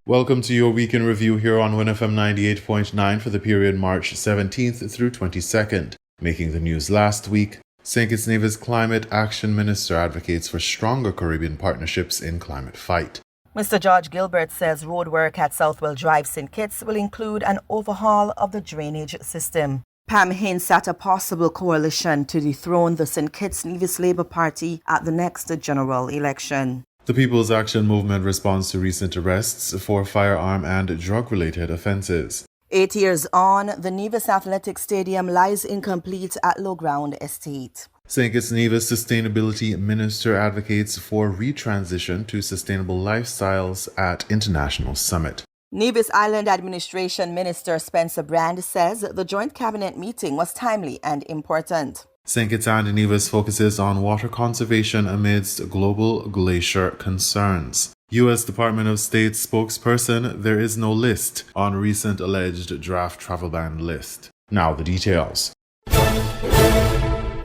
Welcome to your week in review here on WINN FM 98.9 for the period March 17th through 22nd. Making the news last week, St. Kitts Nevis Climate Action Minister advocates for stronger Caribbean partnerships in climate fight. Mr. George Gilbert says roadwork at Southwell Drive, St. Kitts will include an overhaul of the drainage system. Pam hints at a possible coalition to dethrone the St. Kitts Nevis Labour Party at the next general election. The People's Action Movement responds to recent arrests for firearm and drug-related offences. 8 years on, the Nevis Athletic Stadium lies incomplete at Low Ground Estate. St. Kitts Nevis Sustainability Minister advocates for retransition to sustainable lifestyles at International Summit. Nevis Island Administration Minister Spencer Brand says the joint cabinet meeting was timely and important. St. Kitts and Nevis focuses on water conservation amidst global glacier concerns. U.S. Department of State spokesperson, there is no list on recent alleged draft travel ban list. Now the details.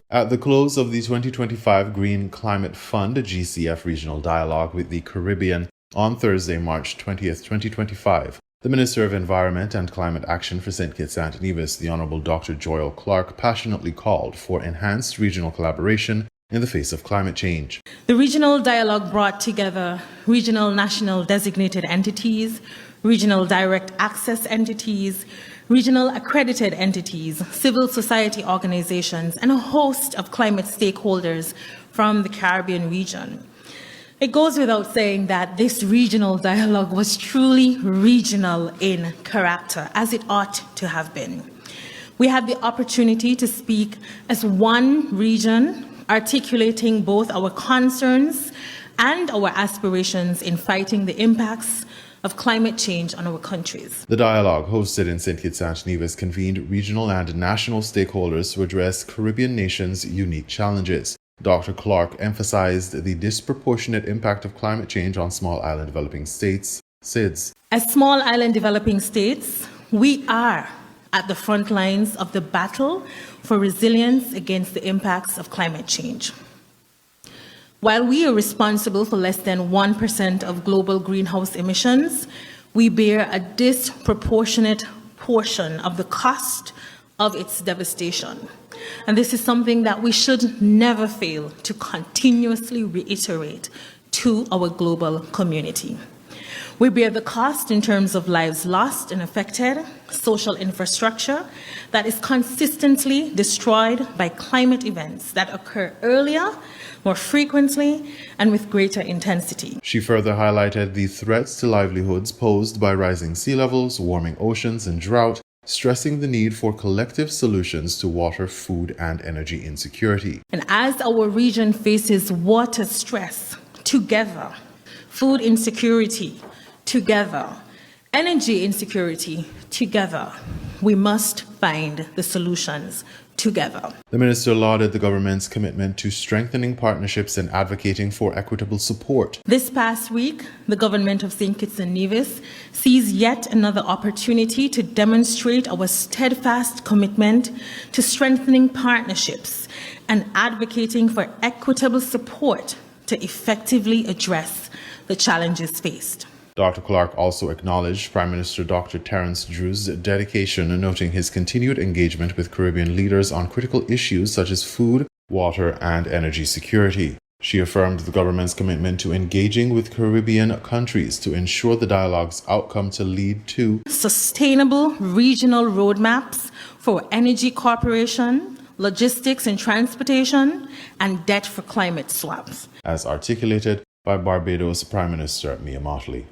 At the close of the 2025 Green Climate Fund GCF Regional Dialogue with the Caribbean on Thursday, March 20th, 2025, the Minister of Environment and Climate Action for St. Kitts and Nevis, the Honourable Dr. Joyle Clark, passionately called for enhanced regional collaboration in the face of climate change. The regional dialogue brought together regional national designated entities, regional direct access entities, regional accredited entities, civil society organizations, and a host of climate stakeholders from the Caribbean region. It goes without saying that this regional dialogue was truly regional in character, as it ought to have been. We had the opportunity to speak as one region, articulating both our concerns and our aspirations in fighting the impacts of climate change on our countries. The dialogue, hosted in St. Kitts and Nevis, convened regional and national stakeholders to address Caribbean nations' unique challenges. Dr. Clark emphasized the disproportionate impact of climate change on small island developing states, SIDS. As small island developing states, we are at the front lines of the battle for resilience against the impacts of climate change. While we are responsible for less than 1% of global greenhouse emissions, we bear a disproportionate portion of the cost of its devastation. And this is something that we should never fail to continuously reiterate to our global community. We bear the cost in terms of lives lost and affected, social infrastructure that is consistently destroyed by climate events that occur earlier, more frequently, and with greater intensity. She further highlighted the threats to livelihoods posed by rising sea levels, warming oceans, and drought, stressing the need for collective solutions to water, food, and energy insecurity. And as our region faces water stress together, food insecurity together, energy insecurity together, we must find the solutions together. The minister lauded the government's commitment to strengthening partnerships and advocating for equitable support. This past week, the government of St. Kitts and Nevis sees yet another opportunity to demonstrate our steadfast commitment to strengthening partnerships and advocating for equitable support to effectively address the challenges faced. Dr. Clark also acknowledged Prime Minister Dr. Terence Drew's dedication, noting his continued engagement with Caribbean leaders on critical issues such as food, water, and energy security. She affirmed the government's commitment to engaging with Caribbean countries to ensure the dialogue's outcome to lead to sustainable regional roadmaps for energy cooperation, logistics and transportation, and debt for climate swaps, as articulated by Barbados Prime Minister Mia Mottley.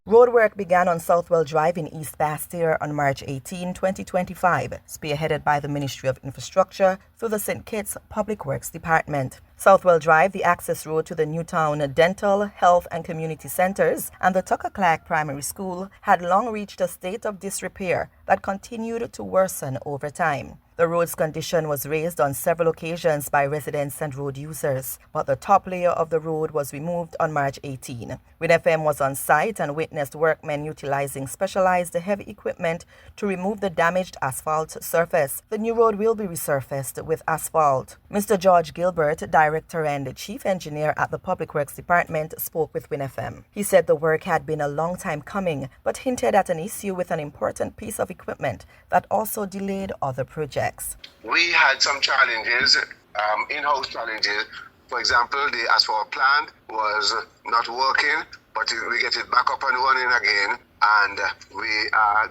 Roadwork began on Southwell Drive in East Bastille on March 18, 2025, spearheaded by the Ministry of Infrastructure through the St. Kitts Public Works Department. Southwell Drive, the access road to the Newtown Dental, Health and Community Centers and the Tucker Clark Primary School, had long reached a state of disrepair that continued to worsen over time. The road's condition was raised on several occasions by residents and road users, but the top layer of the road was removed on March 18. WINN FM was on site and witnessed workmen utilizing specialized heavy equipment to remove the damaged asphalt surface. The new road will be resurfaced with asphalt. Mr. George Gilbert, Director and Chief Engineer at the Public Works Department, spoke with WINN FM. He said the work had been a long time coming, but hinted at an issue with an important piece of equipment that also delayed other projects. We had some challenges, in-house challenges. For example, the asphalt plant was not working, but we get it back up and running again. And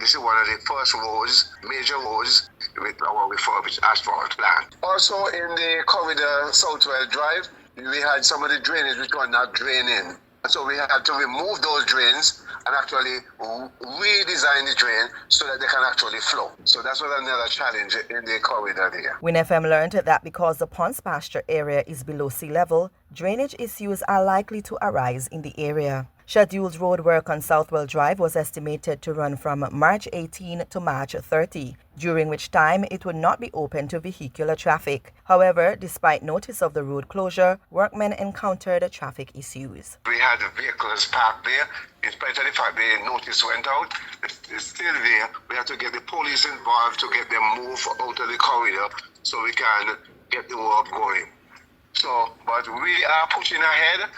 this is one of the first roads, major roads, with our refurbished asphalt plant. Also in the corridor Southwell Drive, we had some of the drainage which were not draining. So we had to remove those drains and actually redesign the drain so that they can actually flow. So that's what another challenge in the corridor there. WINN FM learned that because the Ponds pasture area is below sea level, drainage issues are likely to arise in the area. Scheduled road work on Southwell Drive was estimated to run from March 18 to March 30, during which time it would not be open to vehicular traffic. However, despite notice of the road closure, workmen encountered traffic issues. We had vehicles parked there. In spite of the fact the notice went out, it's still there. We have to get the police involved to get them moved out of the corridor so we can get the work going. But we are pushing ahead.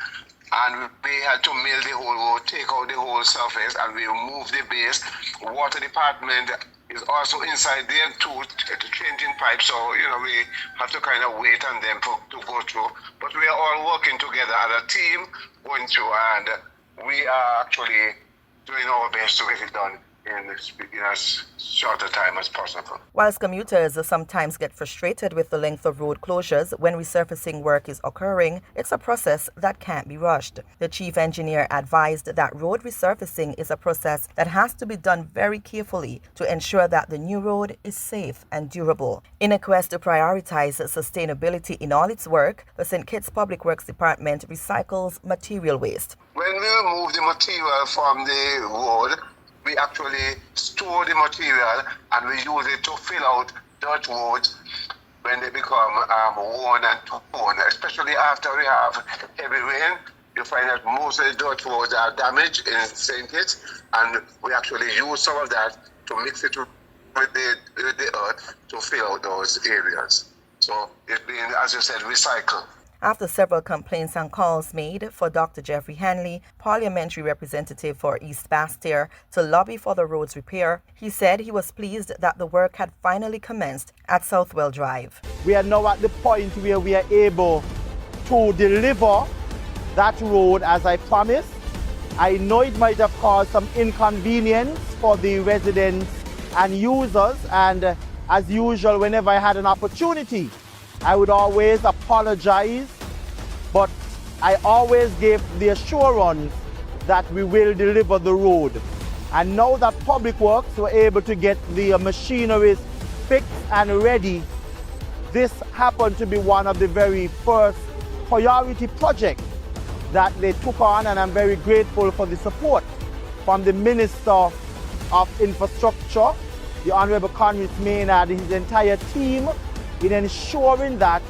And we had to mill the whole road, take out the whole surface, and we remove the base. Water department is also inside there too, changing pipes. So, we have to kind of wait on them to go through. But we are all working together as a team, going through, and we are actually doing our best to get it done in as short a time as possible. Whilst commuters sometimes get frustrated with the length of road closures when resurfacing work is occurring, it's a process that can't be rushed. The chief engineer advised that road resurfacing is a process that has to be done very carefully to ensure that the new road is safe and durable. In a quest to prioritize sustainability in all its work, the St. Kitts Public Works Department recycles material waste. When we remove the material from the road, we actually store the material and we use it to fill out dirt roads when they become worn and torn, especially after we have heavy rain. You find that most of the dirt roads are damaged in St. Kitts, and we actually use some of that to mix it with the earth to fill out those areas. So it's being, as you said, recycled. After several complaints and calls made for Dr. Jeffrey Hanley, parliamentary representative for East Bastir, to lobby for the road's repair, he said he was pleased that the work had finally commenced at Southwell Drive. We are now at the point where we are able to deliver that road as I promised. I know it might have caused some inconvenience for the residents and users, and as usual, whenever I had an opportunity, I would always apologize, but I always gave the assurance that we will deliver the road. And now that Public Works were able to get the machineries fixed and ready, this happened to be one of the very first priority projects that they took on, and I'm very grateful for the support from the Minister of Infrastructure, the Honorable Conrad Maynard, and his entire team, in ensuring that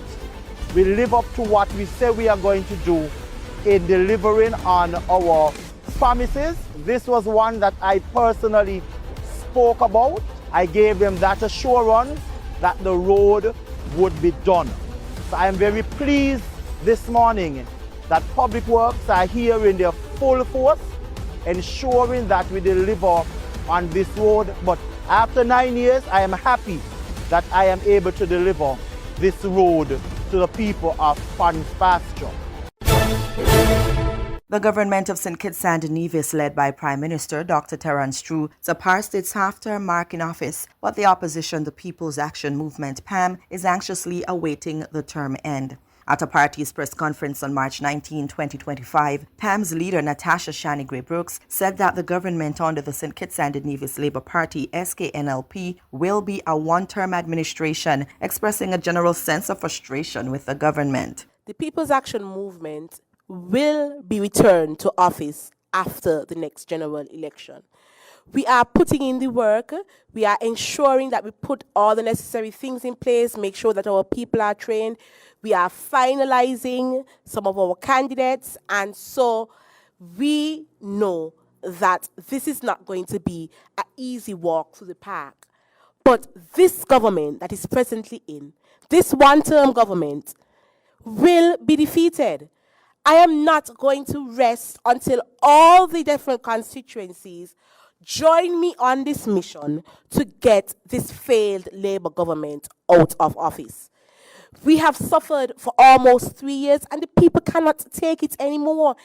we live up to what we say we are going to do in delivering on our promises. This was one that I personally spoke about. I gave them that assurance that the road would be done. So I am very pleased this morning that Public Works are here in their full force, ensuring that we deliver on this road. But after 9 years, I am happy that I am able to deliver this road to the people of Ponds Pasture. The government of St. Kitts and Nevis, led by Prime Minister Dr. Terence True, surpassed its half-term mark in office, but the opposition, the People's Action Movement, PAM, is anxiously awaiting the term end. At a party's press conference on March 19, 2025, PAM's leader Natasha Shanigray Brooks said that the government under the St. Kitts and Nevis Labour Party, SKNLP, will be a one-term administration, expressing a general sense of frustration with the government. The People's Action Movement will be returned to office after the next general election. We are putting in the work. We are ensuring that we put all the necessary things in place, make sure that our people are trained. We are finalizing some of our candidates. And so we know that this is not going to be an easy walk through the park. But this government that is presently in, this one-term government, will be defeated. I am not going to rest until all the different constituencies join me on this mission to get this failed Labour government out of office. We have suffered for almost 3 years and the people cannot take it anymore.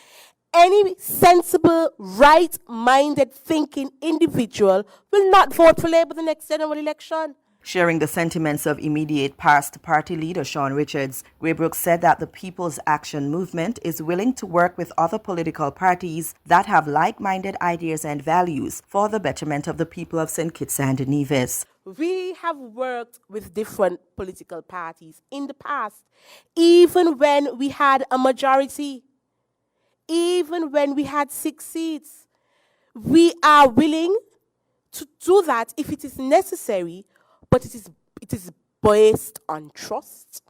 Any sensible, right-minded thinking individual will not vote for Labour the next general election. Sharing the sentiments of immediate past party leader Sean Richards, Graybrooke said that the People's Action Movement is willing to work with other political parties that have like-minded ideas and values for the betterment of the people of St. Kitts and Nevis. We have worked with different political parties in the past, even when we had a majority, even when we had 6 seats. We are willing to do that if it is necessary, but it is based on trust.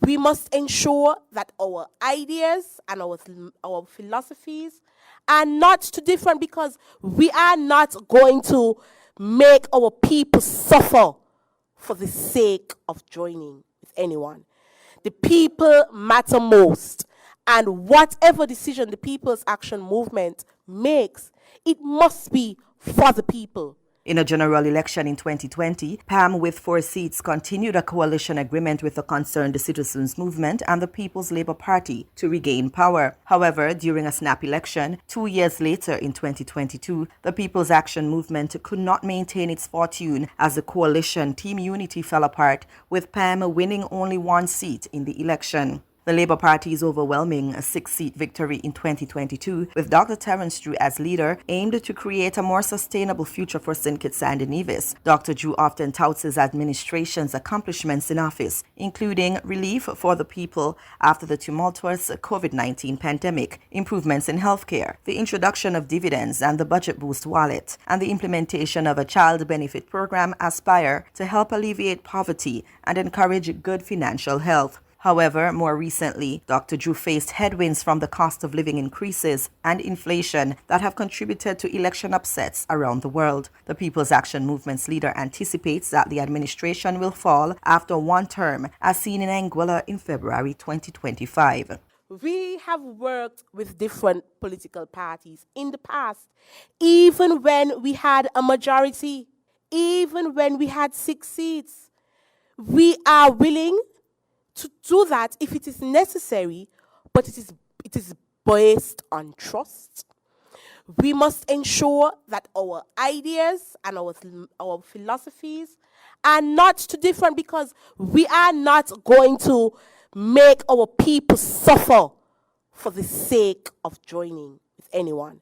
We must ensure that our ideas and our philosophies are not too different, because we are not going to make our people suffer for the sake of joining with anyone. The people matter most, and whatever decision the People's Action Movement makes, it must be for the people. In a general election in 2020, PAM with 4 seats continued a coalition agreement with the Concerned Citizens Movement and the People's Labour Party to regain power. However, during a snap election, 2 years later in 2022, the People's Action Movement could not maintain its fortune as the coalition team unity fell apart, with PAM winning only 1 seat in the election. The Labour Party's overwhelming 6-seat victory in 2022, with Dr. Terence Drew as leader, aimed to create a more sustainable future for St. Kitts and Nevis. Dr. Drew often touts his administration's accomplishments in office, including relief for the people after the tumultuous COVID-19 pandemic, improvements in healthcare, the introduction of dividends and the budget boost wallet, and the implementation of a child benefit program, Aspire, to help alleviate poverty and encourage good financial health. However, more recently, Dr. Drew faced headwinds from the cost of living increases and inflation that have contributed to election upsets around the world. The People's Action Movement's leader anticipates that the administration will fall after 1 term, as seen in Anguilla in February 2025. We have worked with different political parties in the past, even when we had a majority, even when we had 6 seats. We are willing to do that if it is necessary, but it is based on trust. We must ensure that our ideas and our philosophies are not too different, because we are not going to make our people suffer for the sake of joining with anyone.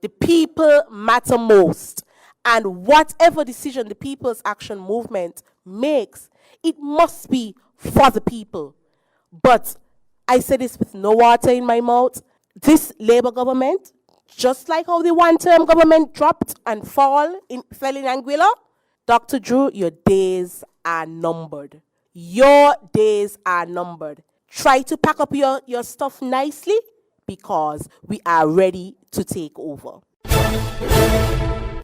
The people matter most, and whatever decision the People's Action Movement makes, it must be for the people. But I say this with no water in my mouth. This Labour government, just like how the one-term government dropped and fell in Anguilla, Dr. Drew, your days are numbered. Your days are numbered. Try to pack up your stuff nicely, because we are ready to take over.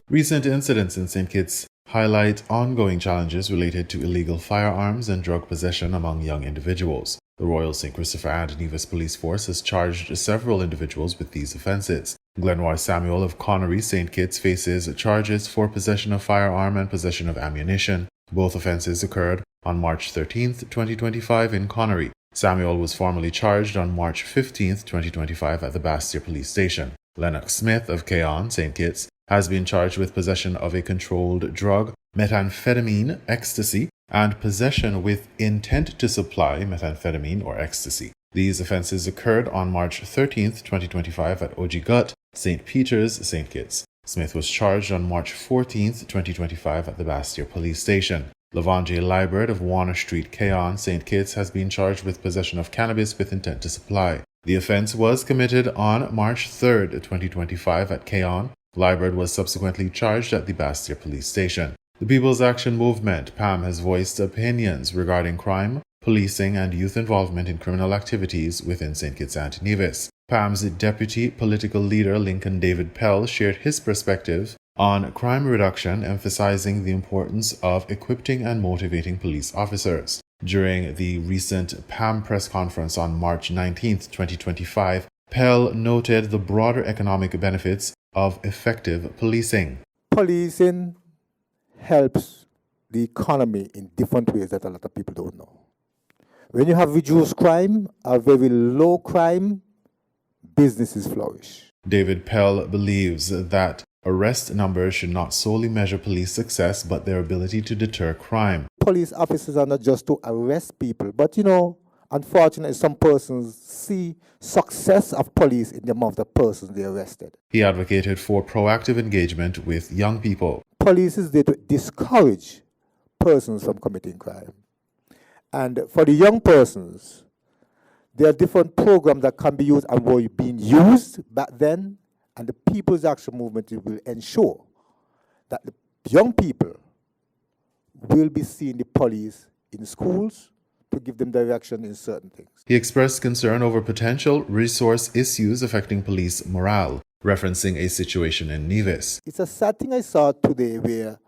Recent incidents in St. Kitts highlight ongoing challenges related to illegal firearms and drug possession among young individuals. The Royal St. Christopher and Nevis Police Force has charged several individuals with these offences. Glenroy Samuel of Connery, St. Kitts, faces charges for possession of firearm and possession of ammunition. Both offences occurred on March 13, 2025 in Connery. Samuel was formally charged on March 15, 2025 at the Bastia Police Station. Lennox Smith of Keon, St. Kitts, has been charged with possession of a controlled drug, methamphetamine, ecstasy, and possession with intent to supply methamphetamine or ecstasy. These offences occurred on March 13, 2025 at Ojigut, St. Peter's, St. Kitts. Smith was charged on March 14, 2025 at the Bastia Police Station. Lavonje Liebert of Warner Street, Keon, St. Kitts, has been charged with possession of cannabis with intent to supply. The offence was committed on March 3, 2025 at Keon, Liebert was subsequently charged at the Bastille police station. The People's Action Movement, PAM, has voiced opinions regarding crime, policing, and youth involvement in criminal activities within St. Kitts and Nevis. PAM's deputy political leader, Lincoln David Pell, shared his perspective on crime reduction, emphasizing the importance of equipping and motivating police officers. During the recent PAM press conference on March 19, 2025, Pell noted the broader economic benefits of effective policing. Policing helps the economy in different ways that a lot of people don't know. When you have reduced crime or very low crime, businesses flourish. David Pell believes that arrest numbers should not solely measure police success, but their ability to deter crime. Police officers are not just to arrest people, but unfortunately, some persons see success of police in the amount of the persons they arrested. He advocated for proactive engagement with young people. Police is there to discourage persons from committing crime. And for the young persons, there are different programs that can be used and were being used back then, and the People's Action Movement will ensure that the young people will be seeing the police in schools to give them direction in certain things. He expressed concern over potential resource issues affecting police morale, referencing a situation in Nevis. It's a sad thing I saw today where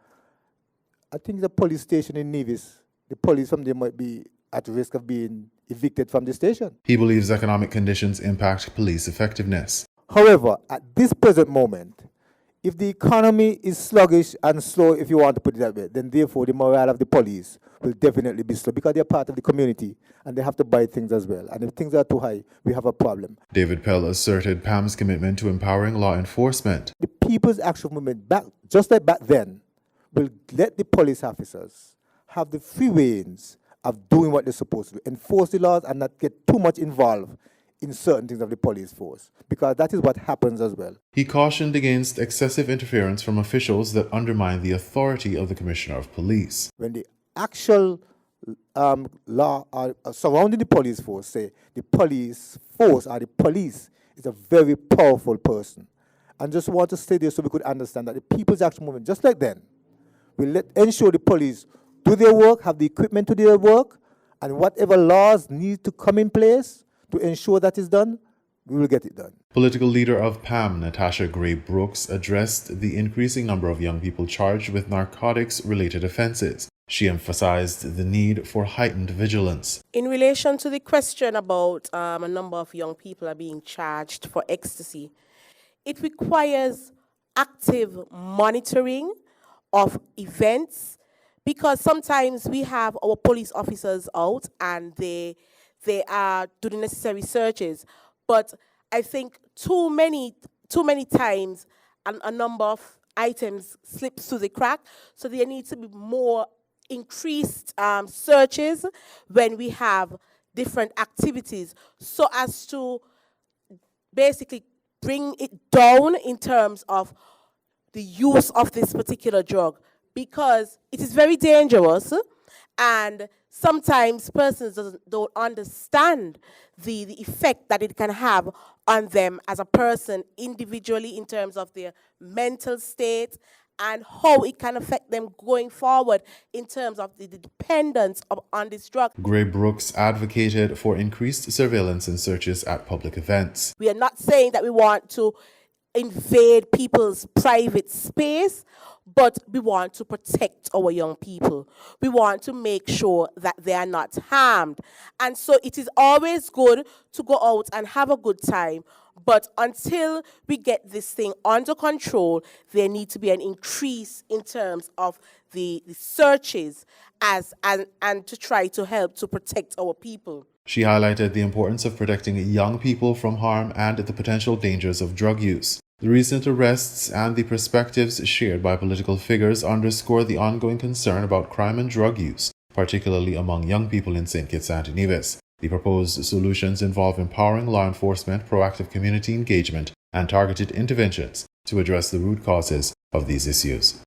I think the police station in Nevis, the police from there might be at risk of being evicted from the station. He believes economic conditions impact police effectiveness. However, at this present moment, if the economy is sluggish and slow, if you want to put it that way, then therefore the morale of the police will definitely be slow because they're part of the community and they have to buy things as well. And if things are too high, we have a problem. David Pell asserted PAM's commitment to empowering law enforcement. The People's Action Movement, just like back then, will let the police officers have the free reins of doing what they're supposed to do, enforce the laws and not get too much involved in certain things of the police force, because that is what happens as well. He cautioned against excessive interference from officials that undermine the authority of the Commissioner of Police. When the actual law surrounding the police force say the police force or the police is a very powerful person, and just want to stay there so we could understand that the People's Action Movement, just like then, will ensure the police do their work, have the equipment to do their work, and whatever laws need to come in place to ensure that is done, we will get it done. Political leader of PAM, Natasha Gray Brooks, addressed the increasing number of young people charged with narcotics-related offenses. She emphasized the need for heightened vigilance. In relation to the question about a number of young people are being charged for ecstasy, it requires active monitoring of events, because sometimes we have our police officers out and they are doing necessary searches, but I think too many times a number of items slips through the crack, so there needs to be more increased searches when we have different activities, so as to basically bring it down in terms of the use of this particular drug, because it is very dangerous and sometimes persons don't understand the effect that it can have on them as a person individually in terms of their mental state and how it can affect them going forward in terms of the dependence on this drug. Gray Brooks advocated for increased surveillance and searches at public events. We are not saying that we want to invade people's private space, but we want to protect our young people. We want to make sure that they are not harmed. And so it is always good to go out and have a good time, but until we get this thing under control, there needs to be an increase in terms of the searches and to try to help to protect our people. She highlighted the importance of protecting young people from harm and the potential dangers of drug use. The recent arrests and the perspectives shared by political figures underscore the ongoing concern about crime and drug use, particularly among young people in St. Kitts and Nevis. The proposed solutions involve empowering law enforcement, proactive community engagement, and targeted interventions to address the root causes of these issues.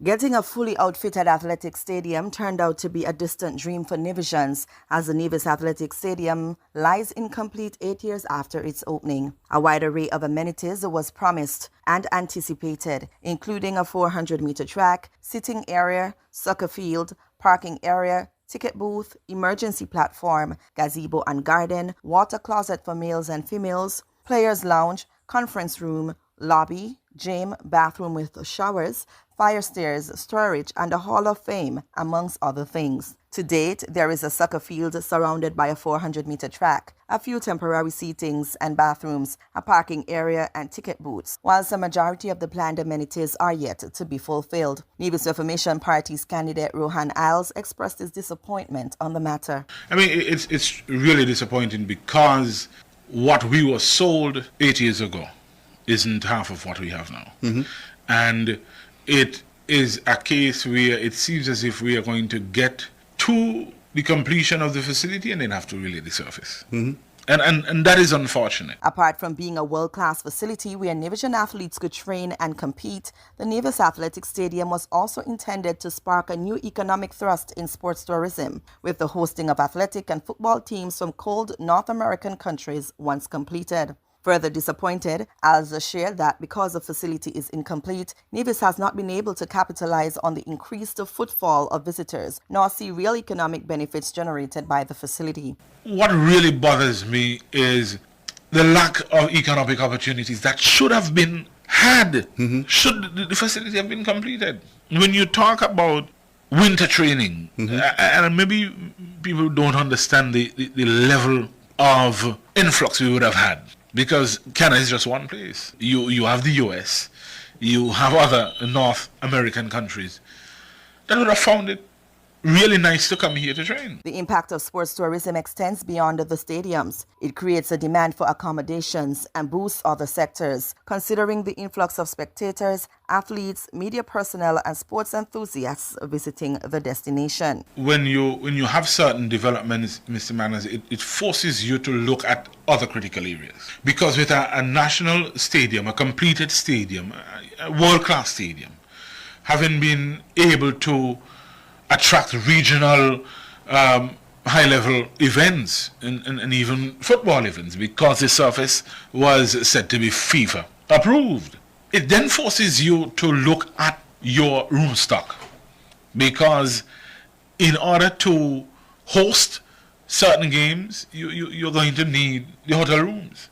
Getting a fully outfitted athletic stadium turned out to be a distant dream for Nevisians, as the Nevis Athletic Stadium lies incomplete 8 years after its opening. A wide array of amenities was promised and anticipated, including a 400-meter track, sitting area, soccer field, parking area, ticket booth, emergency platform, gazebo and garden, water closet for males and females, players' lounge, conference room, lobby, gym, bathroom with showers, fire stairs, storage, and a Hall of Fame, amongst other things. To date, there is a soccer field surrounded by a 400-meter track, a few temporary seatings and bathrooms, a parking area, and ticket booths, whilst the majority of the planned amenities are yet to be fulfilled. Nevis Reformation Party's candidate Rohan Isles expressed his disappointment on the matter. I mean, it's really disappointing because what we were sold 8 years ago isn't half of what we have now. And it is a case where it seems as if we are going to get to the completion of the facility and then have to relay the surface. And that is unfortunate. Apart from being a world-class facility where Nevisian athletes could train and compete, the Nevis Athletic Stadium was also intended to spark a new economic thrust in sports tourism, with the hosting of athletic and football teams from cold North American countries once completed. Further disappointed, Alza shared that because the facility is incomplete, Nevis has not been able to capitalize on the increased footfall of visitors, nor see real economic benefits generated by the facility. What really bothers me is the lack of economic opportunities that should have been had, should the facility have been completed. When you talk about winter training, and maybe people don't understand the level of influx we would have had. Because Canada is just one place. You have the US, you have other North American countries that would have found it really nice to come here to train. The impact of sports tourism extends beyond the stadiums. It creates a demand for accommodations and boosts other sectors, considering the influx of spectators, athletes, media personnel, and sports enthusiasts visiting the destination. When you have certain developments, Mr. Manners, it forces you to look at other critical areas. Because with a national stadium, a completed stadium, a world-class stadium, having been able to attract regional high-level events and even football events, because the surface was said to be FIFA approved. It then forces you to look at your room stock, because in order to host certain games, you're going to need the hotel rooms.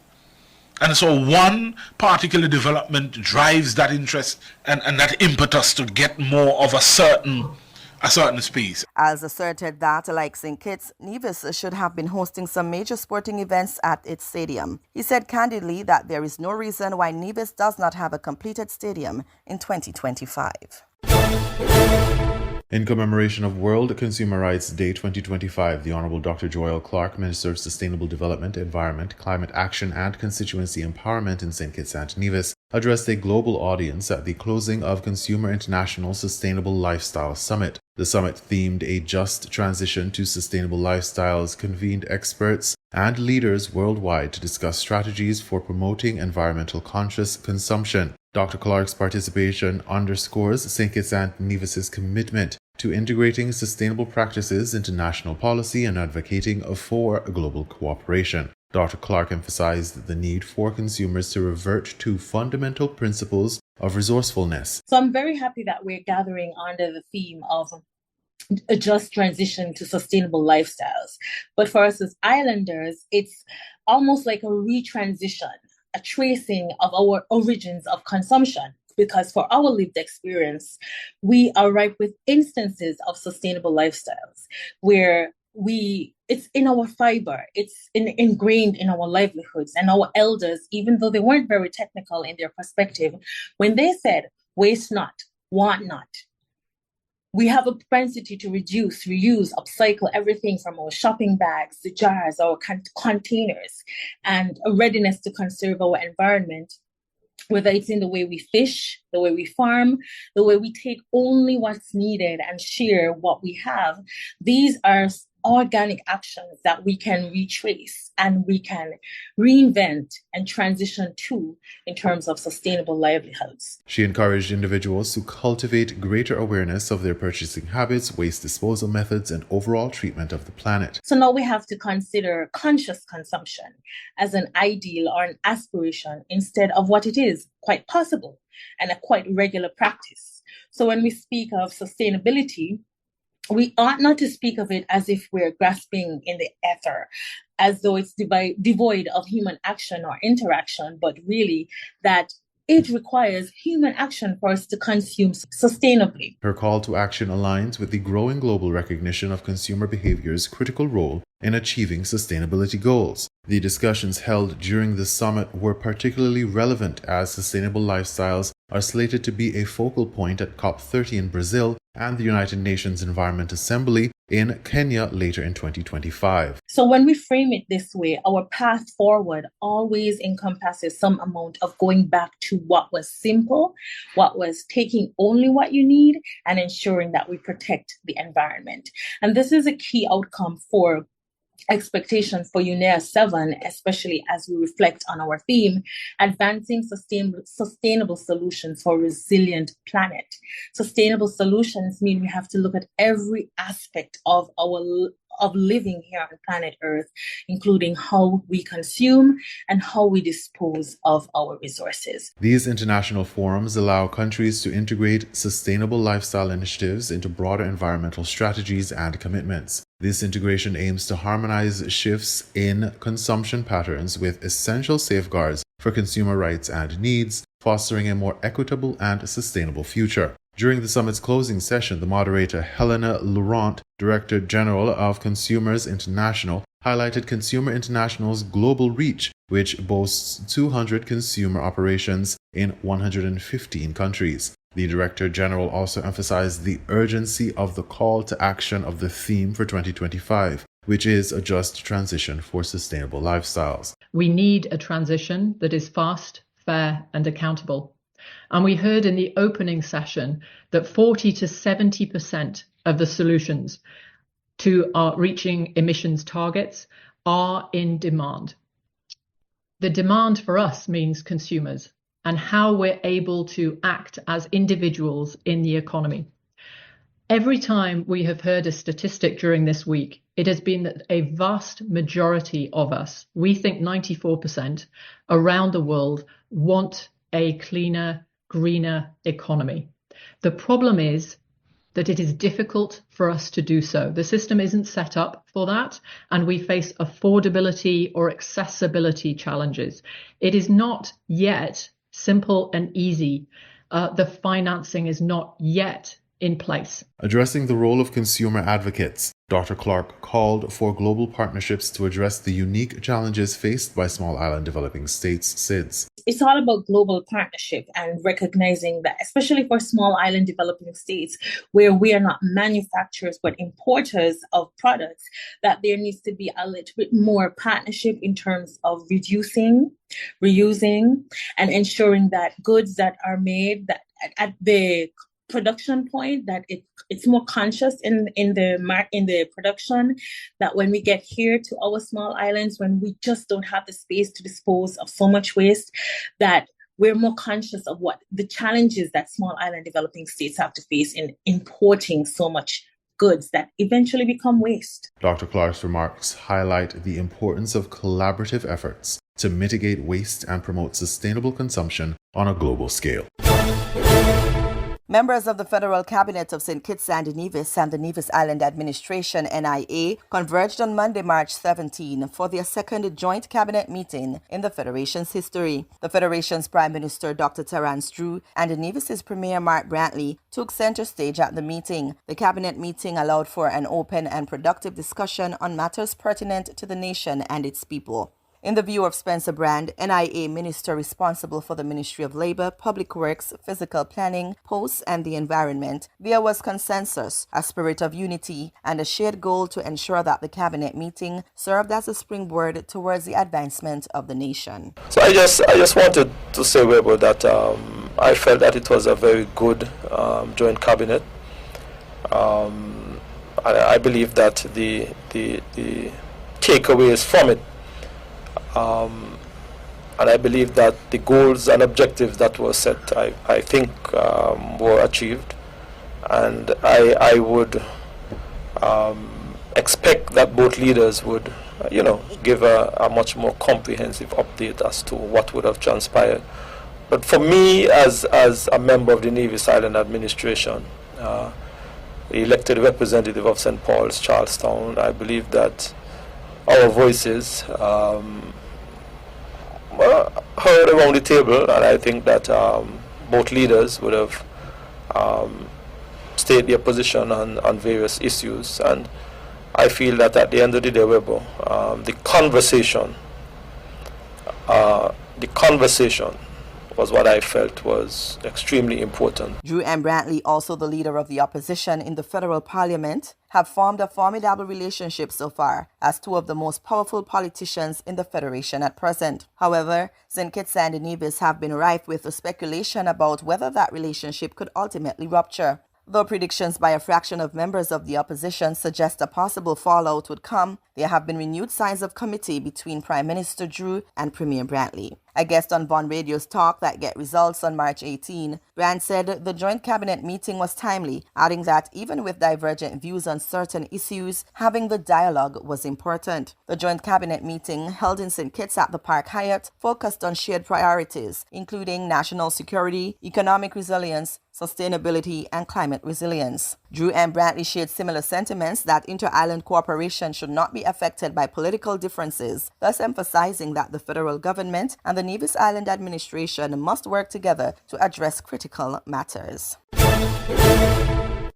And so one particular development drives that interest and that impetus to get more of a certain space. As asserted that, like St. Kitts, Nevis should have been hosting some major sporting events at its stadium. He said candidly that there is no reason why Nevis does not have a completed stadium in 2025. In commemoration of World Consumer Rights Day 2025, the Honorable Dr. Joel Clark, Minister of Sustainable Development, Environment, Climate Action and Constituency Empowerment in St. Kitts and Nevis, addressed a global audience at the closing of Consumer International Sustainable Lifestyle Summit. The summit themed a just transition to sustainable lifestyles, convened experts and leaders worldwide to discuss strategies for promoting environmental conscious consumption. Dr. Clark's participation underscores St. Kitts and Nevis's commitment to integrating sustainable practices into national policy and advocating for global cooperation. Dr. Clark emphasized the need for consumers to revert to fundamental principles of resourcefulness. So I'm very happy that we're gathering under the theme of a just transition to sustainable lifestyles. But for us as islanders, it's almost like a retransition, a tracing of our origins of consumption. Because for our lived experience, we are ripe with instances of sustainable lifestyles where it's in our fiber, it's ingrained in our livelihoods, and our elders, even though they weren't very technical in their perspective, when they said, waste not, want not, we have a propensity to reduce, reuse, upcycle everything from our shopping bags, the jars, our containers, and a readiness to conserve our environment, whether it's in the way we fish, the way we farm, the way we take only what's needed and share what we have. These are organic actions that we can retrace and we can reinvent and transition to in terms of sustainable livelihoods. She encouraged individuals to cultivate greater awareness of their purchasing habits, waste disposal methods, and overall treatment of the planet. So now we have to consider conscious consumption as an ideal or an aspiration instead of what it is, quite possible and a quite regular practice. So when we speak of sustainability, we ought not to speak of it as if we're grasping in the ether, as though it's devoid of human action or interaction, but really that it requires human action for us to consume sustainably. Her call to action aligns with the growing global recognition of consumer behavior's critical role in achieving sustainability goals. The discussions held during the summit were particularly relevant as sustainable lifestyles are slated to be a focal point at COP30 in Brazil and the United Nations Environment Assembly in Kenya later in 2025. So when we frame it this way, our path forward always encompasses some amount of going back to what was simple, what was taking only what you need, and ensuring that we protect the environment. And this is a key outcome for expectation for UNEA 7, especially as we reflect on our theme, advancing sustainable solutions for a resilient planet. Sustainable solutions mean we have to look at every aspect of living here on planet Earth, including how we consume and how we dispose of our resources. These international forums allow countries to integrate sustainable lifestyle initiatives into broader environmental strategies and commitments. This integration aims to harmonize shifts in consumption patterns with essential safeguards for consumer rights and needs, fostering a more equitable and sustainable future. During the summit's closing session, the moderator, Helena Laurent, Director General of Consumers International, highlighted Consumer International's global reach, which boasts 200 consumer operations in 115 countries. The Director General also emphasized the urgency of the call to action of the theme for 2025, which is a just transition for sustainable lifestyles. We need a transition that is fast, fair, and accountable. And we heard in the opening session that 40 to 70% of the solutions to our reaching emissions targets are in demand. The demand for us means consumers and how we're able to act as individuals in the economy. Every time we have heard a statistic during this week, it has been that a vast majority of us, we think 94% around the world, want a cleaner, greener economy. The problem is that it is difficult for us to do so. The system isn't set up for that, and we face affordability or accessibility challenges. It is not yet simple and easy. The financing is not yet in place. Addressing the role of consumer advocates, Dr. Clark called for global partnerships to address the unique challenges faced by small island developing states SIDS. It's all about global partnership and recognizing that, especially for small island developing states where we are not manufacturers but importers of products, that there needs to be a little bit more partnership in terms of reducing, reusing, and ensuring that goods that are made that at the production point, that it's more conscious in the production, that when we get here to our small islands, when we just don't have the space to dispose of so much waste, that we're more conscious of what the challenges that small island developing states have to face in importing so much goods that eventually become waste. Dr. Clark's remarks highlight the importance of collaborative efforts to mitigate waste and promote sustainable consumption on a global scale. Members of the Federal Cabinet of St. Kitts and Nevis and the Nevis Island Administration, NIA, converged on Monday, March 17 for their second joint cabinet meeting in the Federation's history. The Federation's Prime Minister, Dr. Terence Drew, and Nevis's Premier, Mark Brantley, took center stage at the meeting. The cabinet meeting allowed for an open and productive discussion on matters pertinent to the nation and its people. In the view of Spencer Brand, NIA Minister responsible for the Ministry of Labour, Public Works, Physical Planning, Posts and the Environment, there was consensus, a spirit of unity, and a shared goal to ensure that the cabinet meeting served as a springboard towards the advancement of the nation. So I just wanted to say, Weber, that I felt that it was a very good joint cabinet. I believe that the takeaways from it, and I believe that the goals and objectives that were set, I think, were achieved. And I would expect that both leaders would, give a much more comprehensive update as to what would have transpired. But for me, as a member of the Nevis Island Administration, elected representative of St. Paul's, Charlestown, I believe that our voices were heard around the table, and I think that both leaders would have state their position on various issues. And I feel that at the end of the day, Webo, the conversation was what I felt was extremely important. Drew M. Brantley, also the leader of the opposition in the federal parliament, have formed a formidable relationship so far as two of the most powerful politicians in the federation at present. However, St. Kitts and Nevis have been rife with the speculation about whether that relationship could ultimately rupture. Though predictions by a fraction of members of the opposition suggest a possible fallout would come, there have been renewed signs of committee between Prime Minister Drew and Premier Brantley. A guest on Bond Radio's Talk That Get Results on March 18, Brand said the joint cabinet meeting was timely, adding that even with divergent views on certain issues, having the dialogue was important. The joint cabinet meeting, held in St. Kitts at the Park Hyatt, focused on shared priorities, including national security, economic resilience, sustainability, and climate resilience. Drew M. Brantley shared similar sentiments that inter-island cooperation should not be affected by political differences, thus emphasizing that the federal government and the Nevis Island administration must work together to address critical matters.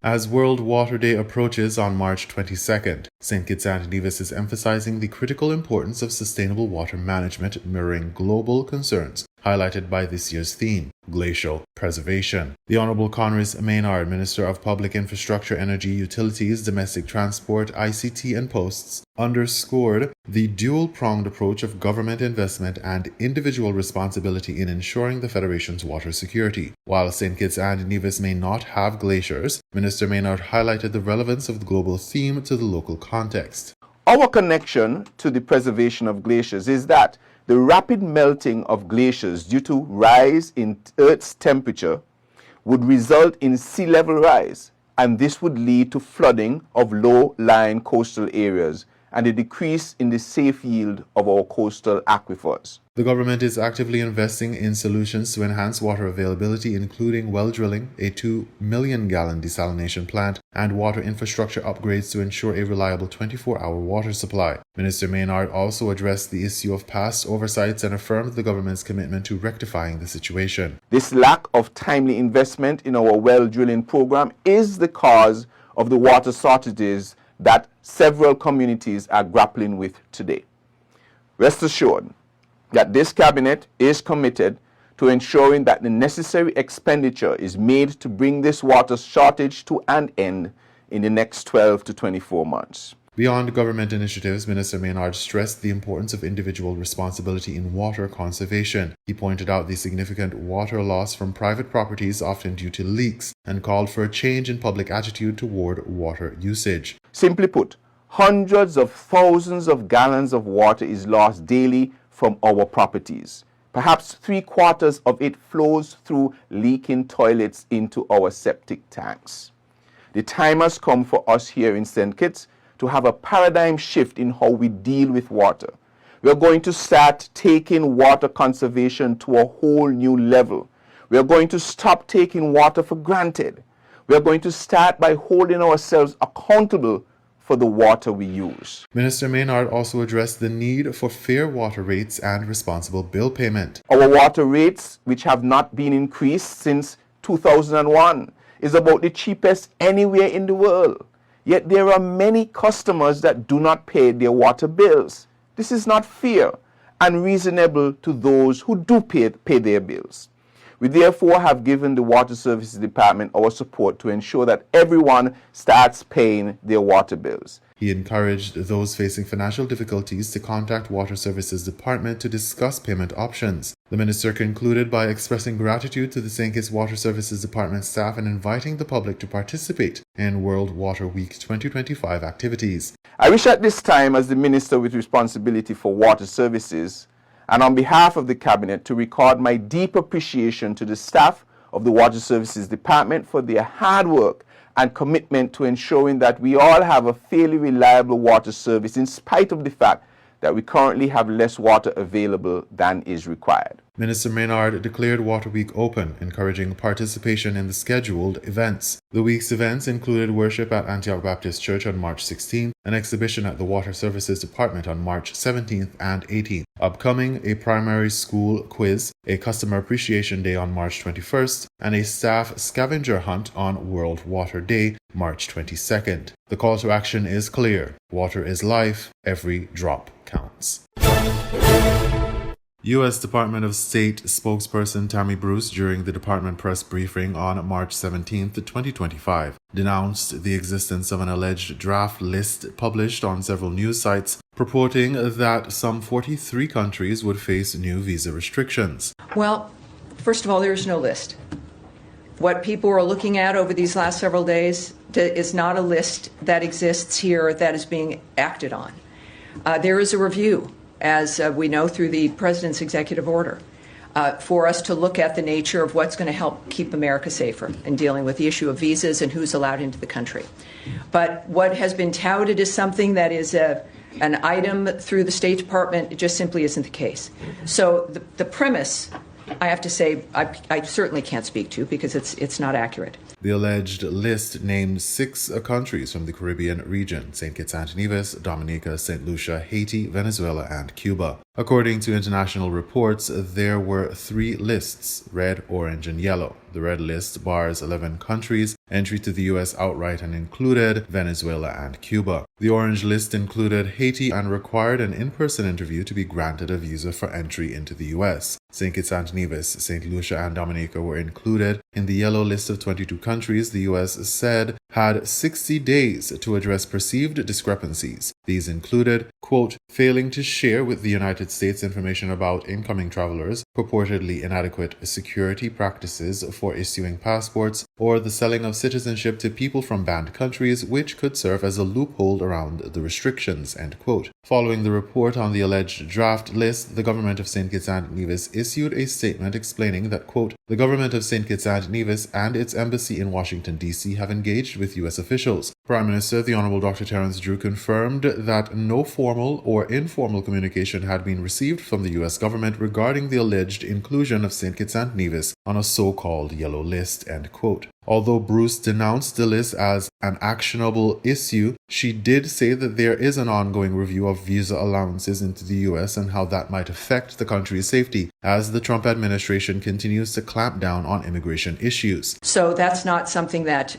As World Water Day approaches on March 22nd, St. Kitts and Nevis is emphasizing the critical importance of sustainable water management mirroring global concerns, highlighted by this year's theme, Glacial Preservation. The Honorable Conris Maynard, Minister of Public Infrastructure, Energy, Utilities, Domestic Transport, ICT and Posts, underscored the dual-pronged approach of government investment and individual responsibility in ensuring the Federation's water security. While St. Kitts and Nevis may not have glaciers, Minister Maynard highlighted the relevance of the global theme to the local context. Our connection to the preservation of glaciers is that the rapid melting of glaciers due to rise in Earth's temperature would result in sea level rise, and this would lead to flooding of low-lying coastal areas and a decrease in the safe yield of our coastal aquifers. The government is actively investing in solutions to enhance water availability, including well drilling, a 2 million gallon desalination plant, and water infrastructure upgrades to ensure a reliable 24-hour water supply. Minister Maynard also addressed the issue of past oversights and affirmed the government's commitment to rectifying the situation. This lack of timely investment in our well drilling program is the cause of the water shortages that several communities are grappling with today. Rest assured that this cabinet is committed to ensuring that the necessary expenditure is made to bring this water shortage to an end in the next 12 to 24 months. Beyond government initiatives, Minister Maynard stressed the importance of individual responsibility in water conservation. He pointed out the significant water loss from private properties, often due to leaks, and called for a change in public attitude toward water usage. Simply put, hundreds of thousands of gallons of water is lost daily from our properties. Perhaps 3/4 of it flows through leaking toilets into our septic tanks. The time has come for us here in St. Kitts to have a paradigm shift in how we deal with water. We are going to start taking water conservation to a whole new level. We are going to stop taking water for granted. We are going to start by holding ourselves accountable for the water we use. Minister Maynard also addressed the need for fair water rates and responsible bill payment. Our water rates, which have not been increased since 2001, is about the cheapest anywhere in the world. Yet there are many customers that do not pay their water bills. This is not fair and reasonable to those who do pay their bills. We therefore have given the Water Services Department our support to ensure that everyone starts paying their water bills. He encouraged those facing financial difficulties to contact Water Services Department to discuss payment options. The minister concluded by expressing gratitude to the St. Kitts Water Services Department staff and inviting the public to participate in World Water Week 2025 activities. I wish at this time, as the Minister with responsibility for water services, and on behalf of the Cabinet, to record my deep appreciation to the staff of the Water Services Department for their hard work and commitment to ensuring that we all have a fairly reliable water service in spite of the fact that we currently have less water available than is required. Minister Maynard declared Water Week open, encouraging participation in the scheduled events. The week's events included worship at Antioch Baptist Church on March 16th, an exhibition at the Water Services Department on March 17th and 18th, upcoming a primary school quiz, a customer appreciation day on March 21st, and a staff scavenger hunt on World Water Day, March 22nd. The call to action is clear. Water is life. Every drop counts. U.S. Department of State spokesperson Tammy Bruce, during the department press briefing on March 17, 2025, denounced the existence of an alleged draft list published on several news sites purporting that some 43 countries would face new visa restrictions. Well, first of all, there is no list. What people are looking at over these last several days is not a list that exists here that is being acted on. There is a review, as we know through the President's executive order, for us to look at the nature of what's going to help keep America safer in dealing with the issue of visas and who's allowed into the country. But what has been touted as something that is an item through the State Department, it just simply isn't the case. So the premise, I have to say, I certainly can't speak to because it's not accurate. The alleged list named 6 countries from the Caribbean region: St. Kitts and Nevis, Dominica, St. Lucia, Haiti, Venezuela, and Cuba. According to international reports, there were 3 lists: red, orange, and yellow. The red list bars 11 countries entry to the U.S. outright and included Venezuela and Cuba. The orange list included Haiti and required an in-person interview to be granted a visa for entry into the U.S. St. Kitts and Nevis, St. Lucia, and Dominica were included in the yellow list of 22 countries the U.S. said had 60 days to address perceived discrepancies. These included, quote, failing to share with the United States information about incoming travelers, purportedly inadequate security practices for issuing passports, or the selling of citizenship to people from banned countries, which could serve as a loophole around the restrictions, end quote. Following the report on the alleged draft list, the government of St. Kitts and Nevis issued a statement explaining that, quote, the government of St. Kitts and Nevis and its embassy in Washington, D.C. have engaged with U.S. officials. Prime Minister, the Honorable Dr. Terence Drew, confirmed that no formal or informal communication had been received from the U.S. government regarding the alleged inclusion of St. Kitts and Nevis on a so-called yellow list, end quote. Although Bruce denounced the list as an actionable issue, she did say that there is an ongoing review of visa allowances into the U.S. and how that might affect the country's safety as the Trump administration continues to clamp down on immigration issues. So that's not something that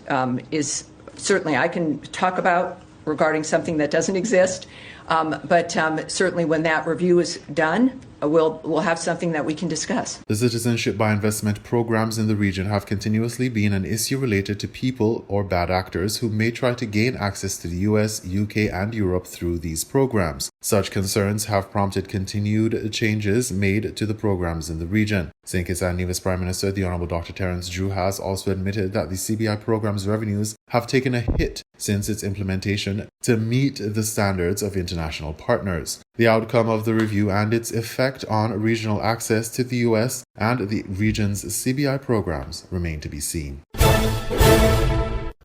is certainly I can talk about regarding something that doesn't exist, but certainly when that review is done, we'll have something that we can discuss. The citizenship by investment programs in the region have continuously been an issue related to people or bad actors who may try to gain access to the US, UK, and Europe through these programs. Such concerns have prompted continued changes made to the programs in the region. St. Kitts and Nevis Prime Minister, the Honorable Dr. Terence Drew, has also admitted that the CBI program's revenues have taken a hit since its implementation to meet the standards of international partners. The outcome of the review and its effect on regional access to the U.S. and the region's CBI programs remain to be seen.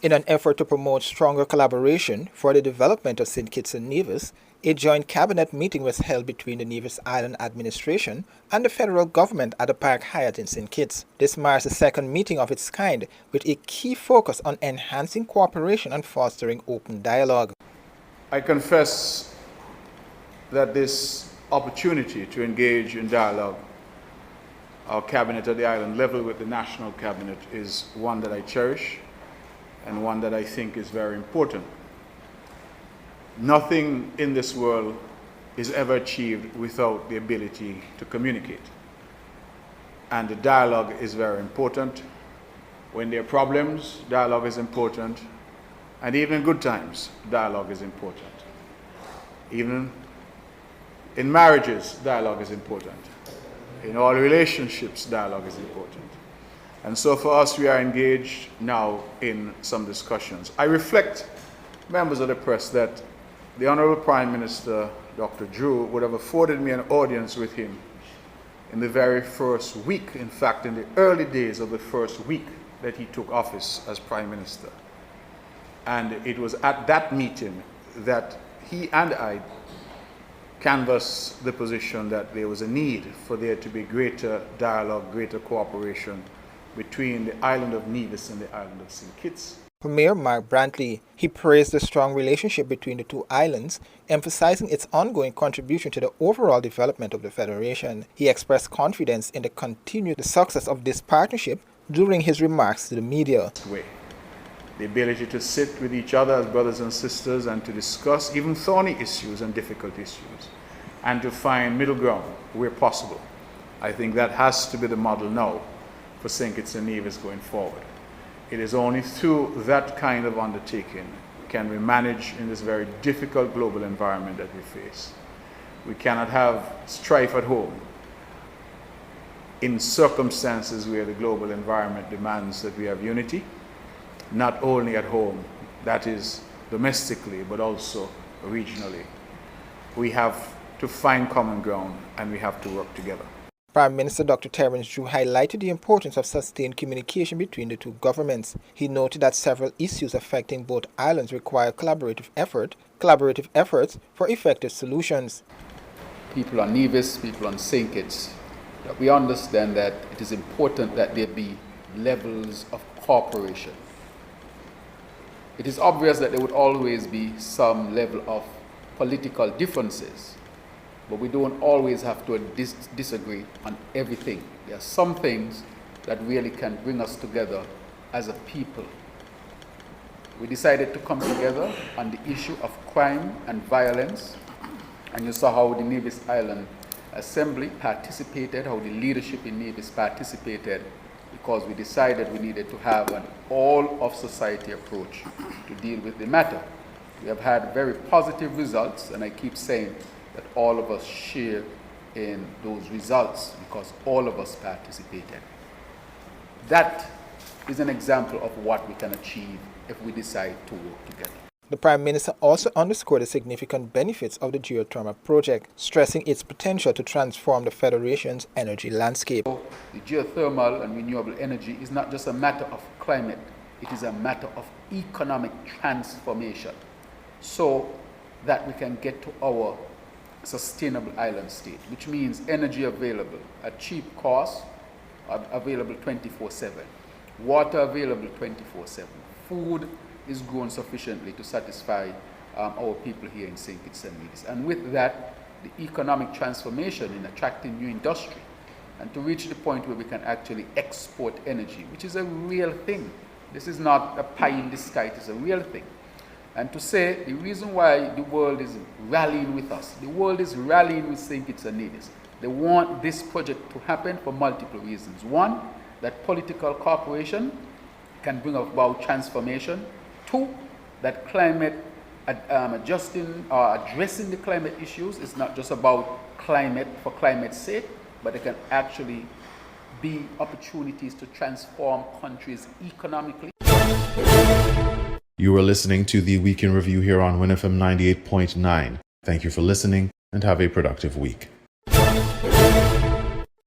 In an effort to promote stronger collaboration for the development of St. Kitts and Nevis, a joint cabinet meeting was held between the Nevis Island administration and the federal government at the Park Hyatt in St. Kitts. This marks the second meeting of its kind, with a key focus on enhancing cooperation and fostering open dialogue. I confess that this opportunity to engage in dialogue, our cabinet at the island level with the national cabinet, is one that I cherish and one that I think is very important. Nothing in this world is ever achieved without the ability to communicate. And the dialogue is very important. When there are problems, dialogue is important. And even in good times, dialogue is important. Even in marriages, dialogue is important. In all relationships, dialogue is important. And so for us, we are engaged now in some discussions. I reflect, members of the press, that the Honorable Prime Minister, Dr. Drew, would have afforded me an audience with him in the very first week, in fact, in the early days of the first week that he took office as Prime Minister. And it was at that meeting that he and I canvassed the position that there was a need for there to be greater dialogue, greater cooperation between the island of Nevis and the island of St. Kitts. For Mayor Mark Brantley, he praised the strong relationship between the two islands, emphasizing its ongoing contribution to the overall development of the Federation. He expressed confidence in the continued success of this partnership during his remarks to the media. The ability to sit with each other as brothers and sisters and to discuss even thorny issues and difficult issues, and to find middle ground where possible. I think that has to be the model now for St. Kitts and Nevis going forward. It is only through that kind of undertaking can we manage in this very difficult global environment that we face. We cannot have strife at home in circumstances where the global environment demands that we have unity, not only at home, that is domestically, but also regionally. We have to find common ground and we have to work together. Prime Minister Dr. Terence Drew highlighted the importance of sustained communication between the two governments. He noted that several issues affecting both islands require collaborative efforts for effective solutions. People on Nevis, people on St. Kitts, we understand that it is important that there be levels of cooperation. It is obvious that there would always be some level of political differences, but we don't always have to disagree on everything. There are some things that really can bring us together as a people. We decided to come together on the issue of crime and violence, and you saw how the Nevis Island Assembly participated, how the leadership in Nevis participated, because we decided we needed to have an all-of-society approach to deal with the matter. We have had very positive results, and I keep saying that all of us share in those results because all of us participated. That is an example of what we can achieve if we decide to work together. The Prime Minister also underscored the significant benefits of the geothermal project, stressing its potential to transform the Federation's energy landscape. The geothermal and renewable energy is not just a matter of climate, it is a matter of economic transformation, so that we can get to our sustainable island state, which means energy available at cheap cost, available 24/7, water available 24/7, food is grown sufficiently to satisfy our people here in St. Kitts and Nevis. And with that, the economic transformation in attracting new industry, and to reach the point where we can actually export energy, which is a real thing. This is not a pie in the sky, it is a real thing. And to say the reason why the world is rallying with us, the world is rallying with St. Kitts and Nevis. They want this project to happen for multiple reasons. One, that political cooperation can bring about transformation. Two, that climate adjusting or addressing the climate issues is not just about climate for climate's sake, but it can actually be opportunities to transform countries economically. You are listening to the Week in Review here on WINN FM 98.9. Thank you for listening and have a productive week.